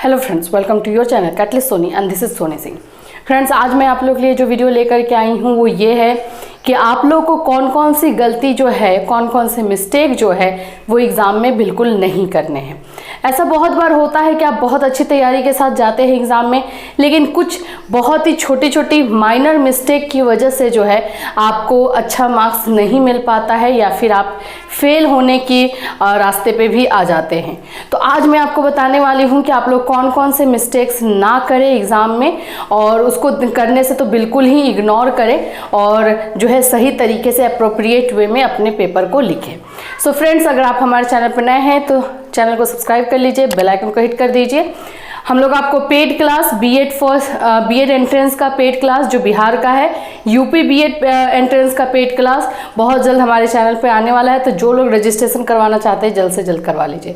Hello friends, welcome to your channel catalyst Soni and this is Soni Singh. Friends, आज मैं आप लोग के लिए जो वीडियो लेकर के आई हूँ वो ये है कि आप लोग को कौन कौन सी गलती जो है, कौन कौन से मिस्टेक जो है वो एग्ज़ाम में बिल्कुल नहीं करने हैं। ऐसा बहुत बार होता है कि आप बहुत अच्छी तैयारी के साथ जाते हैं एग्ज़ाम में, लेकिन कुछ बहुत ही छोटी छोटी माइनर मिस्टेक की वजह से जो है आपको अच्छा मार्क्स नहीं मिल पाता है या फिर आप फेल होने की रास्ते पे भी आ जाते हैं। तो आज मैं आपको बताने वाली हूँ कि आप लोग कौन कौन से मिस्टेक्स ना करें एग्ज़ाम में, और उसको करने से तो बिल्कुल ही इग्नोर करें और जो है सही तरीके से अप्रोप्रिएट वे में अपने पेपर को लिखें। सो फ्रेंड्स, अगर आप हमारे चैनल पर नए हैं तो चैनल को सब्सक्राइब कर लीजिए, बेल आइकन को हिट कर दीजिए। हम लोग आपको पेड क्लास बीएड एंट्रेंस का पेड क्लास जो बिहार का है, यूपी बीएड एंट्रेंस का पेड क्लास बहुत जल्द हमारे चैनल पे आने वाला है। तो जो लोग रजिस्ट्रेशन करवाना चाहते हैं जल्द से जल्द करवा लीजिए।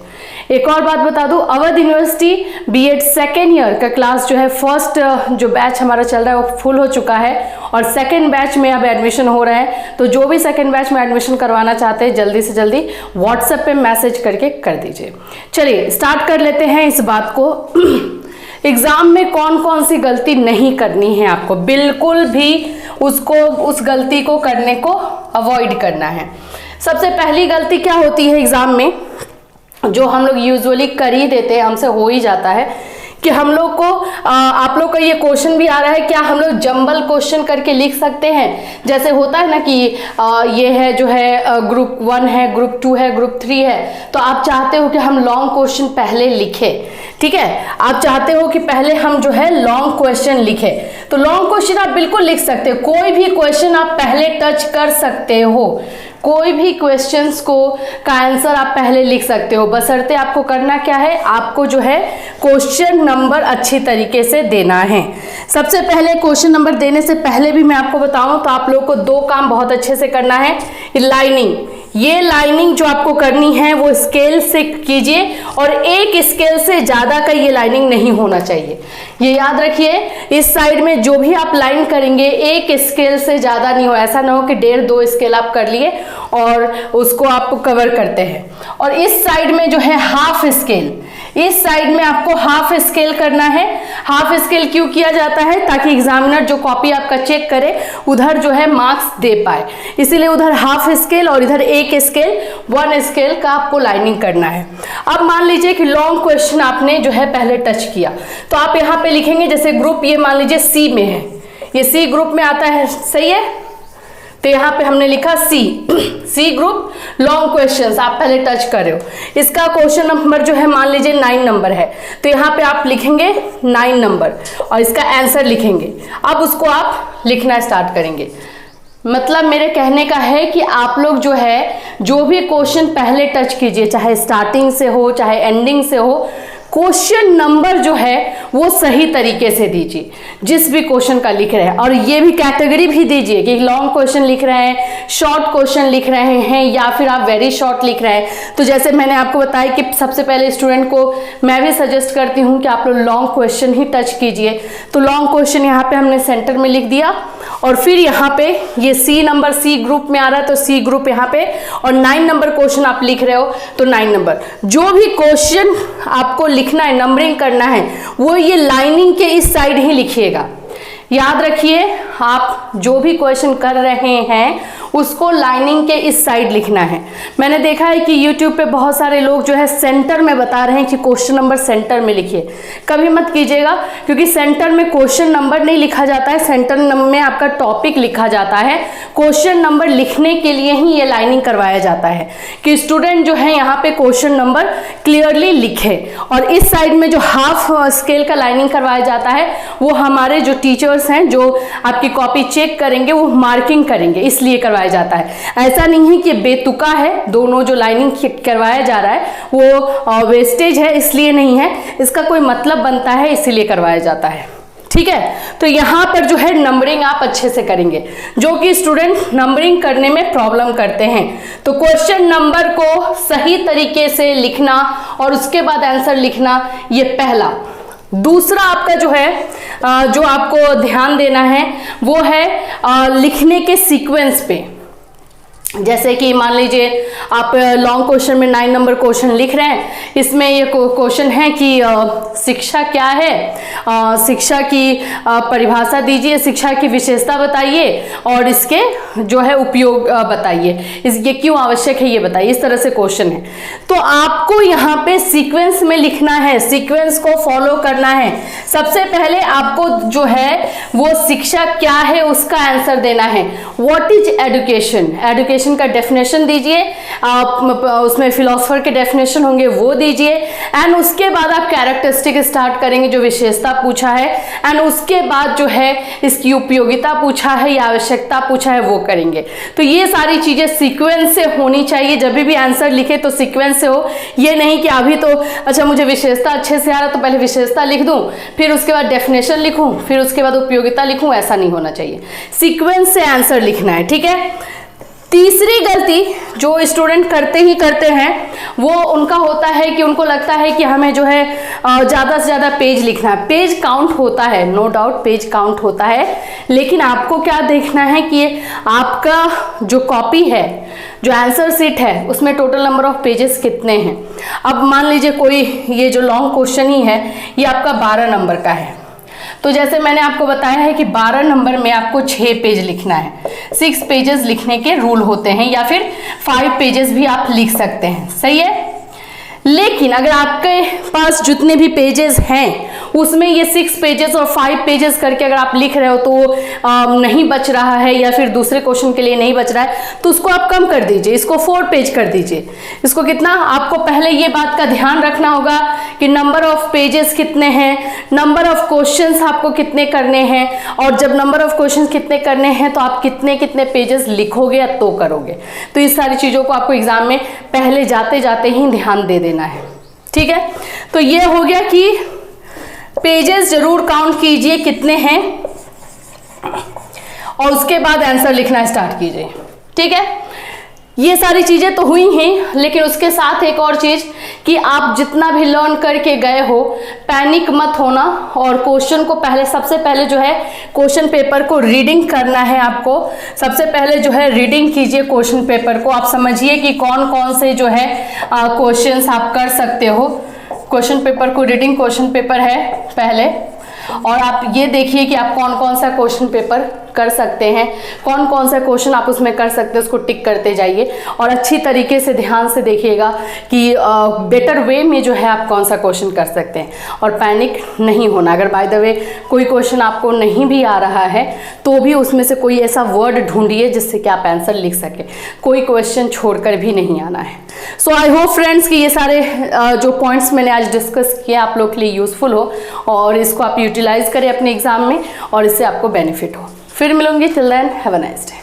एक और बात बता दूं, Awadh university B Ed second year का क्लास जो है, फर्स्ट जो बैच हमारा चल रहा है वो फुल हो चुका है और सेकेंड बैच में अब एडमिशन हो रहे हैं। तो जो भी सेकेंड बैच में एडमिशन करवाना चाहते हैं जल्दी से जल्दी व्हाट्सएप पे मैसेज करके कर दीजिए। चलिए स्टार्ट कर लेते हैं इस बात को। एग्जाम में कौन कौन सी गलती नहीं करनी है, आपको बिल्कुल भी उस गलती को करने को अवॉइड करना है। सबसे पहली गलती क्या होती है एग्जाम में, जो हम लोग यूजुअली कर ही देते हैं, हमसे हो ही जाता है कि हम लोग को आप लोग का ये क्वेश्चन भी आ रहा है, क्या हम लोग जंबल क्वेश्चन करके लिख सकते हैं। जैसे होता है ना कि ये है जो है ग्रुप 1 है, ग्रुप 2 है, ग्रुप 3 है, तो आप चाहते हो कि हम लॉन्ग क्वेश्चन पहले लिखें। ठीक है, आप चाहते हो कि पहले हम जो है लॉन्ग क्वेश्चन लिखें, तो लॉन्ग क्वेश्चन आप बिल्कुल लिख सकते हो। कोई भी क्वेश्चन आप पहले टच कर सकते हो, कोई भी क्वेश्चंस को का आंसर आप पहले लिख सकते हो। बशर्ते आपको करना क्या है, आपको जो है क्वेश्चन नंबर अच्छी तरीके से देना है। सबसे पहले क्वेश्चन नंबर देने से पहले भी मैं आपको बताऊं तो आप लोग को 2 काम बहुत अच्छे से करना है। लाइनिंग, ये लाइनिंग जो आपको करनी है वो स्केल से कीजिए और एक स्केल से ज़्यादा का ये लाइनिंग नहीं होना चाहिए। ये याद रखिए, इस साइड में जो भी आप लाइन करेंगे एक स्केल से ज़्यादा नहीं हो। ऐसा ना हो कि 1.5-2 स्केल आप कर लिए और उसको आप कवर करते हैं। और इस साइड में जो है हाफ स्केल, इस साइड में आपको हाफ स्केल करना है। हाफ स्केल क्यों किया जाता है, ताकि एग्जामिनर जो कॉपी आपका चेक करे उधर जो है मार्क्स दे पाए, इसीलिए उधर हाफ स्केल और इधर 1 स्केल 1 स्केल का आपको लाइनिंग करना है। अब मान लीजिए कि लॉन्ग क्वेश्चन आपने जो है पहले टच किया, तो आप यहाँ पे लिखेंगे जैसे ग्रुप, ये मान लीजिए सी में है, ये सी ग्रुप में आता है, सही है। तो यहाँ पे हमने लिखा सी ग्रुप लॉन्ग क्वेश्चंस आप पहले टच कर रहे हो। इसका क्वेश्चन नंबर जो है मान लीजिए 9 नंबर है, तो यहाँ पे आप लिखेंगे 9 नंबर और इसका आंसर लिखेंगे। अब उसको आप लिखना स्टार्ट करेंगे। मतलब मेरे कहने का है कि आप लोग जो है जो भी क्वेश्चन पहले टच कीजिए, चाहे स्टार्टिंग से हो चाहे एंडिंग से हो, क्वेश्चन नंबर जो है वो सही तरीके से दीजिए जिस भी क्वेश्चन का लिख रहे हैं। और ये भी कैटेगरी भी दीजिए कि लॉन्ग क्वेश्चन लिख रहे हैं, शॉर्ट क्वेश्चन लिख रहे हैं या फिर आप वेरी शॉर्ट लिख रहे हैं। तो जैसे मैंने आपको बताया कि सबसे पहले स्टूडेंट को मैं भी सजेस्ट करती हूँ कि आप लोग लॉन्ग क्वेश्चन ही टच कीजिए। तो लॉन्ग क्वेश्चन यहाँ पे हमने सेंटर में लिख दिया और फिर यहाँ पे ये सी नंबर, सी ग्रुप में आ रहा है तो सी ग्रुप यहाँ पे, और 9 नंबर क्वेश्चन आप लिख रहे हो तो 9 नंबर। जो भी क्वेश्चन आपको लिखना है, नंबरिंग करना है, वो ये लाइनिंग के इस साइड ही लिखिएगा। याद रखिए, आप जो भी क्वेश्चन कर रहे हैं उसको लाइनिंग के इस साइड लिखना है। मैंने देखा है कि YouTube पे बहुत सारे लोग जो है सेंटर में बता रहे हैं कि क्वेश्चन नंबर सेंटर में लिखिए। कभी मत कीजिएगा, क्योंकि सेंटर में क्वेश्चन नंबर नहीं लिखा जाता है, सेंटर में आपका टॉपिक लिखा जाता है। क्वेश्चन नंबर लिखने के लिए ही ये लाइनिंग करवाया जाता है कि स्टूडेंट जो है यहाँ पे क्वेश्चन नंबर क्लियरली लिखे। और इस साइड में जो हाफ स्केल का लाइनिंग करवाया जाता है वो हमारे जो टीचर्स हैं जो आपकी कॉपी चेक करेंगे वो मार्किंग करेंगे, इसलिए करवाया जाता है। ऐसा नहीं है कि बेतुका है, दोनों जो लाइनिंग करवाया जा रहा है वो वेस्टेज है इसलिए नहीं है, इसका कोई मतलब बनता है इसीलिए करवाया जाता है। ठीक है, तो यहाँ पर जो है नंबरिंग आप अच्छे से करेंगे, जो कि स्टूडेंट नंबरिंग करने में प्रॉब्लम करते हैं। तो क्वेश्चन नंबर को सही तरीके से लिखना और उसके बाद आंसर लिखना, ये पहला। दूसरा आपका जो है जो आपको ध्यान देना है वो है लिखने के सीक्वेंस पे। जैसे कि मान लीजिए आप लॉन्ग क्वेश्चन में 9 नंबर क्वेश्चन लिख रहे हैं, इसमें ये क्वेश्चन है कि शिक्षा क्या है, शिक्षा की परिभाषा दीजिए, शिक्षा की विशेषता बताइए और इसके जो है उपयोग बताइए, ये क्यों आवश्यक है ये बताइए। इस तरह से क्वेश्चन है, तो आपको यहाँ पे सीक्वेंस में लिखना है, सीक्वेंस को फॉलो करना है। सबसे पहले आपको जो है वो शिक्षा क्या है उसका आंसर देना है। व्हाट इज एजुकेशन, एजुकेशन का डेफिनेशन दीजिए, आप उसमें फिलोसोफर के डेफिनेशन होंगे वो दीजिए, एंड उसके बाद आप कैरेक्टरिस्टिक स्टार्ट करेंगे, जो विशेषता पूछा है, एंड उसके बाद जो है इसकी उपयोगिता पूछा है या आवश्यकता पूछा है वो करेंगे। तो ये सारी चीजें सीक्वेंस से होनी चाहिए, जब भी आंसर लिखे तो सीक्वेंस से हो। ये नहीं कि अभी तो अच्छा मुझे विशेषता अच्छे से आ रहा तो पहले विशेषता लिख दूं, फिर उसके बाद डेफिनेशन लिखूं, फिर उसके बाद उपयोगिता लिखूं, ऐसा नहीं होना चाहिए। सीक्वेंस से आंसर लिखना है, ठीक है। तीसरी गलती जो स्टूडेंट करते हैं वो उनका होता है कि उनको लगता है कि हमें जो है ज़्यादा से ज़्यादा पेज लिखना है। पेज काउंट होता है, नो डाउट पेज काउंट होता है, लेकिन आपको क्या देखना है कि आपका जो कॉपी है, जो आंसर शीट है, उसमें टोटल नंबर ऑफ पेजेस कितने हैं। अब मान लीजिए कोई ये जो लॉन्ग क्वेश्चन ही है ये आपका 12 नंबर का है, तो जैसे मैंने आपको बताया है कि 12 नंबर में आपको 6 पेज लिखना है। 6 पेजेस लिखने के रूल होते हैं, या फिर 5 पेजेस भी आप लिख सकते हैं, सही है। लेकिन अगर आपके पास जितने भी पेजेस हैं उसमें ये 6 पेजेस और 5 पेजेस करके अगर आप लिख रहे हो तो नहीं बच रहा है, या फिर दूसरे क्वेश्चन के लिए नहीं बच रहा है, तो उसको आप कम कर दीजिए, इसको 4 पेज कर दीजिए। इसको कितना, आपको पहले ये बात का ध्यान रखना होगा कि नंबर ऑफ पेजेस कितने हैं, नंबर ऑफ क्वेश्चंस आपको कितने करने हैं, और जब नंबर ऑफ क्वेश्चंस कितने करने हैं तो आप कितने कितने पेजेस लिखोगे या तो करोगे। तो इस सारी चीज़ों को आपको एग्जाम में पहले जाते जाते ही ध्यान दे देना है, ठीक है। तो ये हो गया कि पेजेस जरूर काउंट कीजिए कितने हैं, और उसके बाद आंसर लिखना स्टार्ट कीजिए, ठीक है। ये सारी चीजें तो हुई हैं, लेकिन उसके साथ एक और चीज कि आप जितना भी लर्न करके गए हो पैनिक मत होना, और क्वेश्चन को पहले, सबसे पहले जो है क्वेश्चन पेपर को रीडिंग करना है। आपको सबसे पहले जो है रीडिंग कीजिए क्वेश्चन पेपर को, आप समझिए कि कौन कौन से जो है क्वेश्चंस आप कर सकते हो। क्वेश्चन पेपर को रीडिंग क्वेश्चन पेपर है पहले, और आप ये देखिए कि आप कौन कौन सा क्वेश्चन पेपर कर सकते हैं, कौन कौन सा क्वेश्चन आप उसमें कर सकते हैं, उसको टिक करते जाइए और अच्छी तरीके से ध्यान से देखिएगा कि बेटर वे में जो है आप कौन सा क्वेश्चन कर सकते हैं, और पैनिक नहीं होना। अगर बाय द वे कोई क्वेश्चन आपको नहीं भी आ रहा है तो भी उसमें से कोई ऐसा वर्ड ढूंढिए जिससे कि आप आंसर लिख सकें, कोई क्वेश्चन छोड़कर भी नहीं आना है। सो आई होप फ्रेंड्स कि ये सारे जो पॉइंट्स मैंने आज डिस्कस किए आप लोग के लिए यूजफुल हो, और इसको आप यूटिलाइज करें अपने एग्जाम में और इससे आपको बेनिफिट हो। फिर मिलूंगी, till then have a nice day.